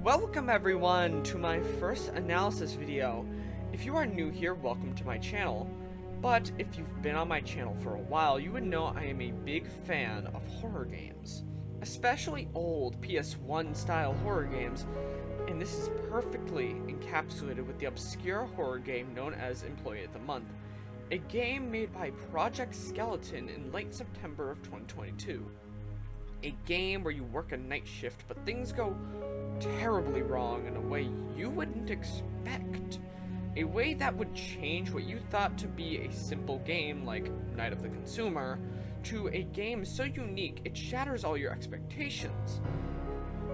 Welcome everyone to my first analysis video. If you are new here, welcome to my channel. But if you've been on my channel for a while, you would know I am a big fan of horror games. Especially old PS1 style horror games, and this is perfectly encapsulated with the obscure horror game known as Employee of the Month, a game made by Projekt Skeleton in late September of 2022. A game where you work a night shift, but things go terribly wrong in a way you wouldn't expect. A way that would change what you thought to be a simple game like Night of the Consumer to a game so unique it shatters all your expectations.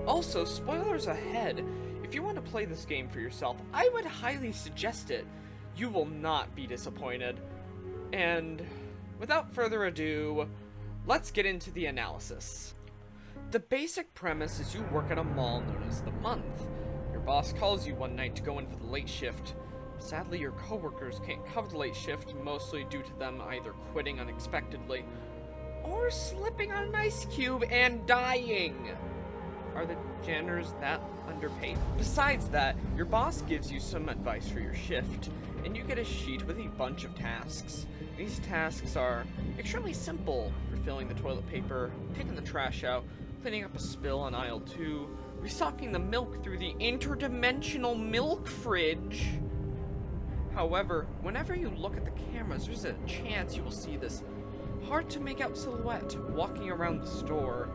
Also, spoilers ahead, if you want to play this game for yourself, I would highly suggest it. You will not be disappointed. And without further ado, let's get into the analysis. The basic premise is you work at a mall known as The Month. Your boss calls you one night to go in for the late shift. Sadly, your coworkers can't cover the late shift, mostly due to them either quitting unexpectedly or slipping on an ice cube and dying. Are the janitors that underpaid? Besides that, your boss gives you some advice for your shift, and you get a sheet with a bunch of tasks. These tasks are extremely simple: refilling the toilet paper, taking the trash out, cleaning up a spill on aisle 2, restocking the milk through the interdimensional milk fridge. However, whenever you look at the cameras, there's a chance you will see this hard-to-make-out silhouette walking around the store.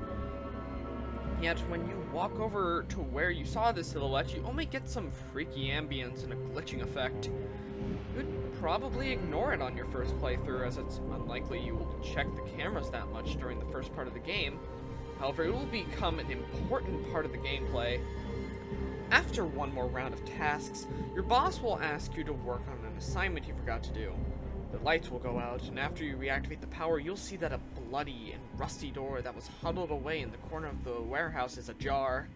Yet, when you walk over to where you saw this silhouette, you only get some freaky ambience and a glitching effect. You'd probably ignore it on your first playthrough, as it's unlikely you will check the cameras that much during the first part of the game. However, it will become an important part of the gameplay. After one more round of tasks, your boss will ask you to work on an assignment you forgot to do. The lights will go out, and after you reactivate the power, you'll see that a bloody and rusty door that was huddled away in the corner of the warehouse is ajar.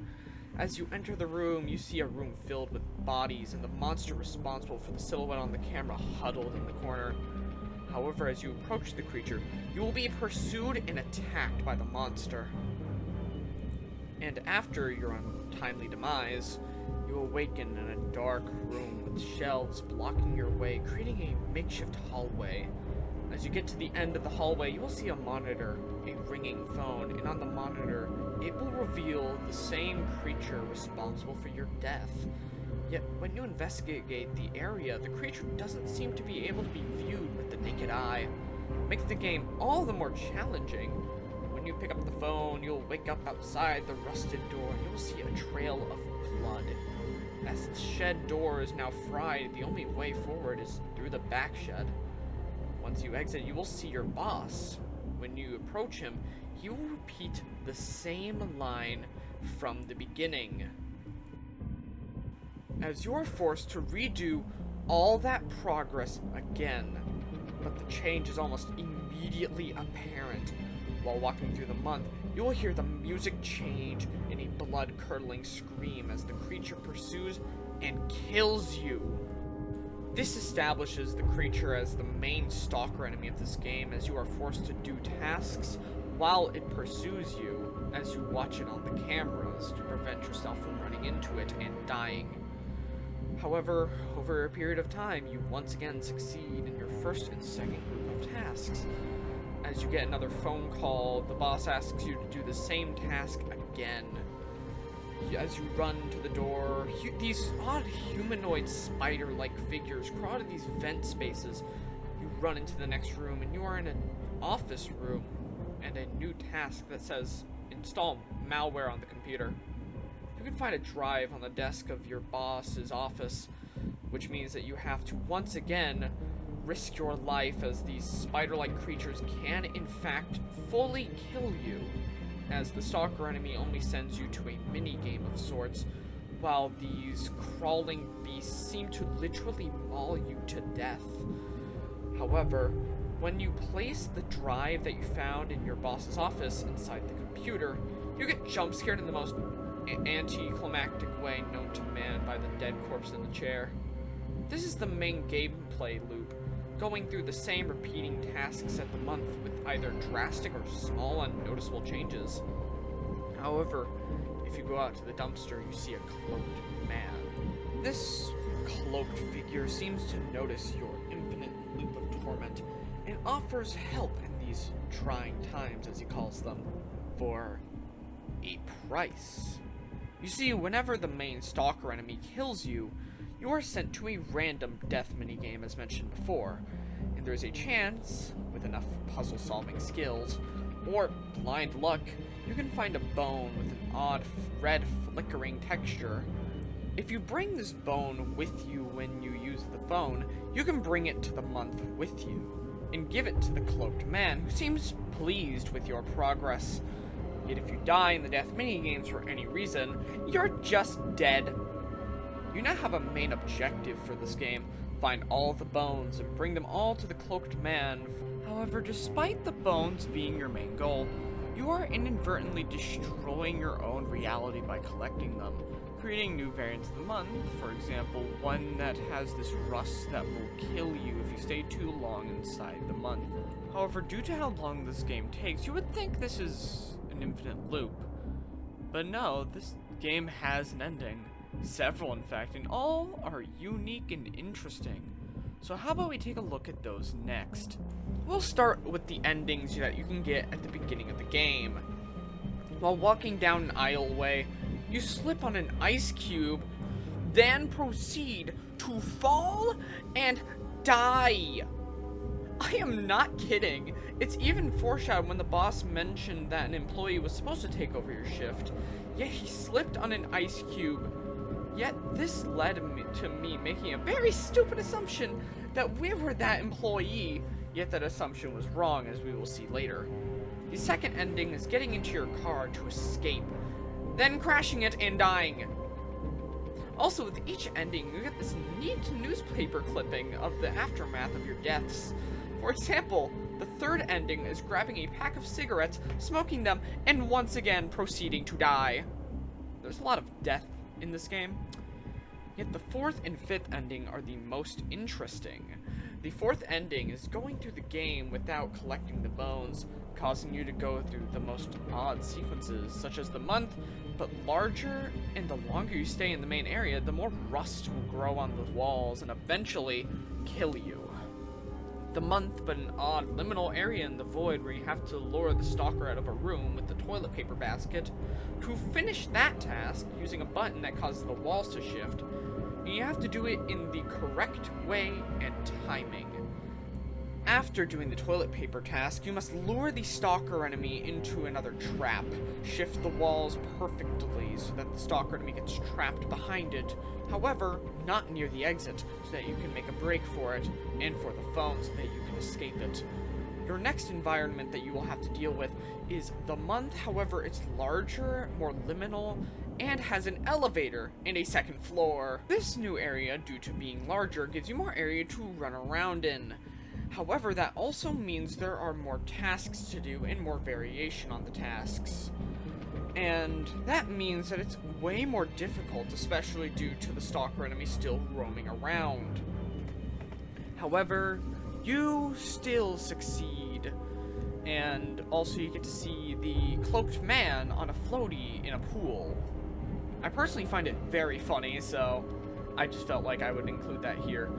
As you enter the room, you see a room filled with bodies and the monster responsible for the silhouette on the camera huddled in the corner. However, as you approach the creature, you will be pursued and attacked by the monster. And after your untimely demise, you awaken in a dark room with shelves blocking your way, creating a makeshift hallway. As you get to the end of the hallway, you will see a monitor, a ringing phone, and on the monitor, it will reveal the same creature responsible for your death. Yet, when you investigate the area, the creature doesn't seem to be able to be viewed with the naked eye, making the game all the more challenging. When you pick up the phone, you'll wake up outside the rusted door, and you'll see a trail of blood. As the shed door is now fried, the only way forward is through the back shed. Once you exit, you will see your boss. When you approach him, he will repeat the same line from the beginning, as you're forced to redo all that progress again. But the change is almost immediately apparent. While walking through the month, you will hear the music change in a blood-curdling scream as the creature pursues and kills you. This establishes the creature as the main stalker enemy of this game, as you are forced to do tasks while it pursues you, as you watch it on the cameras to prevent yourself from running into it and dying. However, over a period of time, you once again succeed in your first and second group of tasks. As you get another phone call, the boss asks you to do the same task again. As you run to the door, these odd humanoid spider-like figures crawl out of these vent spaces. You run into the next room, and you are in an office room, and a new task that says, install malware on the computer. You can find a drive on the desk of your boss's office, which means that you have to once again risk your life, as these spider-like creatures can in fact fully kill you, as the stalker enemy only sends you to a mini-game of sorts, while these crawling beasts seem to literally maul you to death. However, when you place the drive that you found in your boss's office inside the computer, you get jump-scared in the most anticlimactic way known to man by the dead corpse in the chair. This is the main gameplay loop, going through the same repeating tasks at the month with either drastic or small unnoticeable changes. However, if you go out to the dumpster, you see a cloaked man. This cloaked figure seems to notice your infinite loop of torment and offers help in these trying times, as he calls them, for a price. You see, whenever the main stalker enemy kills you, you are sent to a random death minigame as mentioned before, and there's a chance, with enough puzzle-solving skills, or blind luck, you can find a bone with an odd red flickering texture. If you bring this bone with you when you use the phone, you can bring it to the month with you, and give it to the cloaked man, who seems pleased with your progress. Yet if you die in the death minigames for any reason, you're just dead. You now have a main objective for this game: find all the bones and bring them all to the cloaked man. However, despite the bones being your main goal, you are inadvertently destroying your own reality by collecting them, creating new variants of the month. For example, one that has this rust that will kill you if you stay too long inside the month. However, due to how long this game takes, you would think this is an infinite loop. But no, this game has an ending. Several, in fact, and all are unique and interesting. So how about we take a look at those next? We'll start with the endings that you can get at the beginning of the game. While walking down an aisleway, you slip on an ice cube, then proceed to fall and die. I am not kidding. It's even foreshadowed when the boss mentioned that an employee was supposed to take over your shift, yet he slipped on an ice cube. Yet this led to me making a very stupid assumption that we were that employee, yet that assumption was wrong, as we will see later. The second ending is getting into your car to escape, then crashing it and dying. Also, with each ending, you get this neat newspaper clipping of the aftermath of your deaths. For example, the third ending is grabbing a pack of cigarettes, smoking them, and once again proceeding to die. There's a lot of death in this game. Yet the fourth and fifth ending are the most interesting. The fourth ending is going through the game without collecting the bones, causing you to go through the most odd sequences, such as the month, but larger, and the longer you stay in the main area, the more rust will grow on the walls and eventually kill you. The month, but an odd liminal area in the void where you have to lure the stalker out of a room with the toilet paper basket. To finish that task, using a button that causes the walls to shift, and you have to do it in the correct way and timing. After doing the toilet paper task, you must lure the stalker enemy into another trap, shift the walls perfectly so that the stalker enemy gets trapped behind it, however, not near the exit, so that you can make a break for it, and for the phone so that you can escape it. Your next environment that you will have to deal with is the month, however it's larger, more liminal, and has an elevator and a second floor. This new area, due to being larger, gives you more area to run around in. However, that also means there are more tasks to do and more variation on the tasks. And that means that it's way more difficult, especially due to the stalker enemy still roaming around. However, you still succeed. And also you get to see the cloaked man on a floaty in a pool. I personally find it very funny, so I just felt like I would include that here.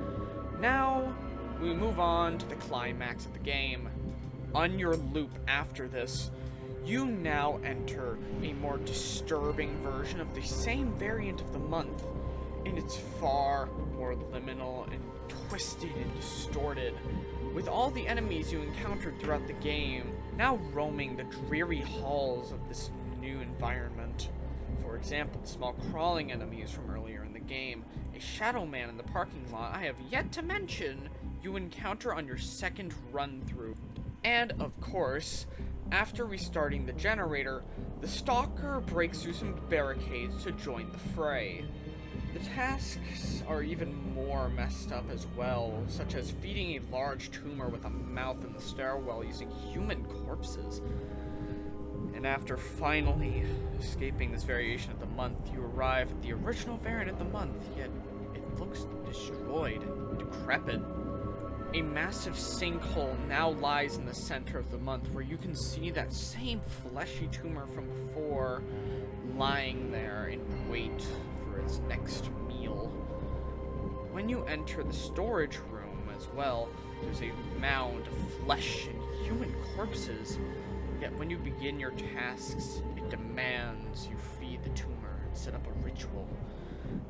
Now, we move on to the climax of the game. On your loop after this, you now enter a more disturbing version of the same variant of the month, and it's far more liminal and twisted and distorted, with all the enemies you encountered throughout the game now roaming the dreary halls of this new environment. For example, the small crawling enemies from earlier in the game, a shadow man in the parking lot I have yet to mention, you encounter on your second run-through. And, of course, after restarting the generator, the stalker breaks through some barricades to join the fray. The tasks are even more messed up as well, such as feeding a large tumor with a mouth in the stairwell using human corpses. And after finally escaping this variation of the month, you arrive at the original variant of the month, yet it looks destroyed and decrepit. A massive sinkhole now lies in the center of the month, where you can see that same fleshy tumor from before lying there in wait for its next meal. When you enter the storage room as well, there's a mound of flesh and human corpses. Yet when you begin your tasks, it demands you feed the tumor and set up a ritual.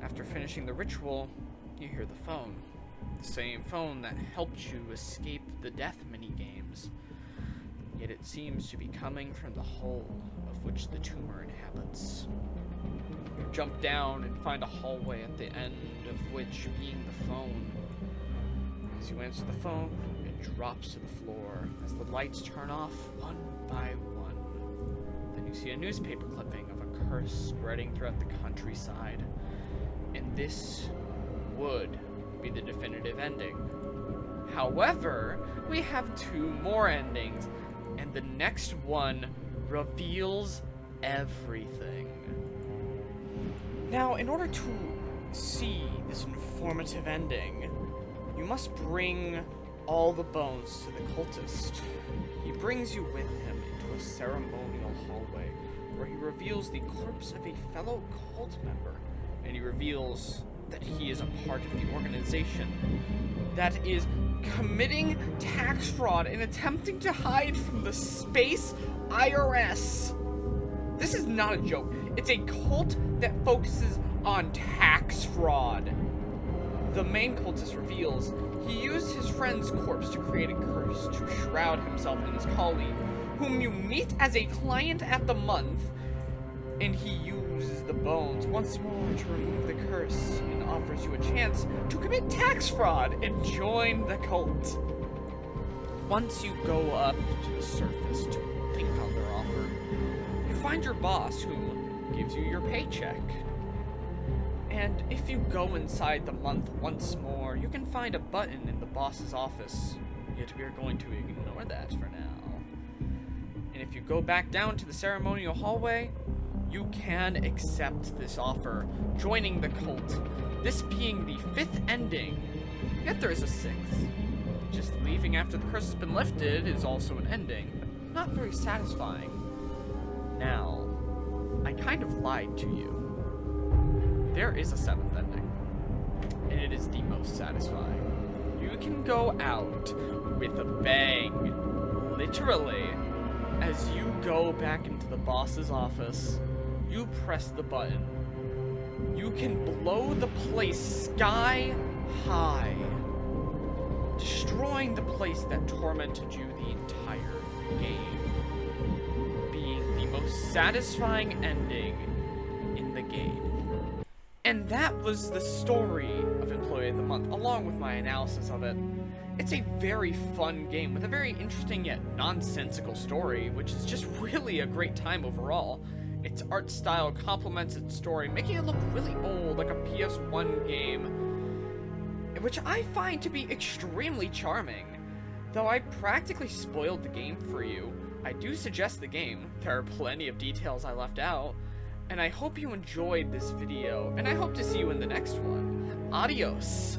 After finishing the ritual, you hear the phone. The same phone that helped you escape the death minigames. Yet it seems to be coming from the hole of which the tumor inhabits. You jump down and find a hallway at the end of which being the phone. As you answer the phone, it drops to the floor as the lights turn off one by one. Then you see a newspaper clipping of a curse spreading throughout the countryside. And this would be the definitive ending. However, we have 2 more endings, and the next one reveals everything. Now, in order to see this informative ending, you must bring all the bones to the cultist. He brings you with him into a ceremonial hallway where he reveals the corpse of a fellow cult member, and he reveals that he is a part of the organization that is committing tax fraud and attempting to hide from the space IRS. This is not a joke. It's a cult that focuses on tax fraud. The main cultist reveals he used his friend's corpse to create a curse to shroud himself and his colleague, whom you meet as a client at the month, and he uses the bones once more to remove the curse and offers you a chance to commit tax fraud and join the cult. Once you go up to the surface to think on their offer, you find your boss who gives you your paycheck. And if you go inside the month once more, you can find a button in the boss's office, yet we are going to ignore that for now. And if you go back down to the ceremonial hallway, you can accept this offer, joining the cult, this being the 5th ending, yet there is a 6th. Just leaving after the curse has been lifted is also an ending, but not very satisfying. Now, I kind of lied to you. There is a 7th ending, and it is the most satisfying. You can go out with a bang, literally. As you go back into the boss's office, you press the button. You can blow the place sky high, destroying the place that tormented you the entire game, being the most satisfying ending in the game. And that was the story of Employee of the Month, along with my analysis of it. It's a very fun game with a very interesting yet nonsensical story, which is just really a great time overall. Its art style complements its story, making it look really old, like a PS1 game, which I find to be extremely charming. Though I practically spoiled the game for you, I do suggest the game. There are plenty of details I left out, and I hope you enjoyed this video, and I hope to see you in the next one. Adios!